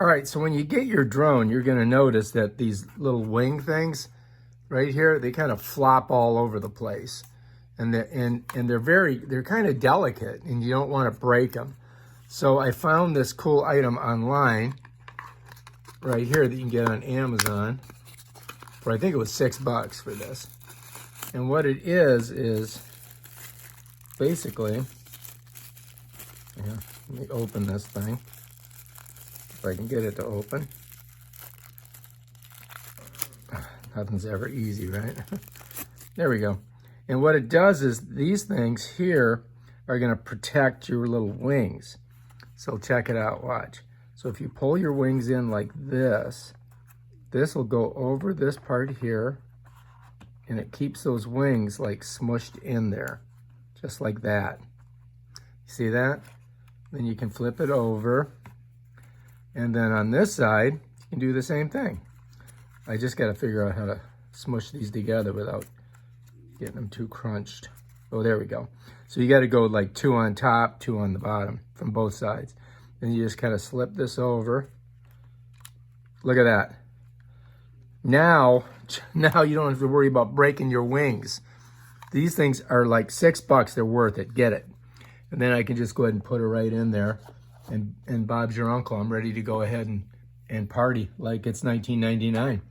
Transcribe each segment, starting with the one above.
All right, so when you get your drone, you're gonna notice that these little wing things right here, they kind of flop all over the place. And they're kind of delicate and you don't want to break them. So I found this cool item online right here that you can get on Amazon for, I think it was $6 for this. And what it is basically, yeah, let me open this thing. If I can get it to open. Nothing's ever easy, right? There we go. And what it does is these things here are going to protect your little wings. So check it out, watch. So if you pull your wings in like this, this will go over this part here, and it keeps those wings like smushed in there, just like that. See that? Then you can flip it over. And then on this side, you can do the same thing. I just got to figure out how to smush these together without getting them too crunched. Oh, there we go. So you got to go like 2 on top, 2 on the bottom from both sides. Then you just kind of slip this over. Look at that. Now you don't have to worry about breaking your wings. These things are like $6. They're worth it. Get it. And then I can just go ahead and put it right in there. And Bob's your uncle. I'm ready to go ahead and party like it's 1999.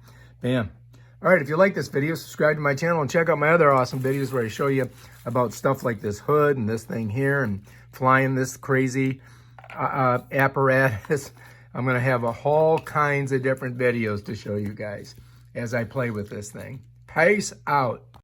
Bam. All right, if you like this video, subscribe to my channel and check out my other awesome videos where I show you about stuff like this hood and this thing here and flying this crazy apparatus. I'm going to have all kinds of different videos to show you guys as I play with this thing. Peace out.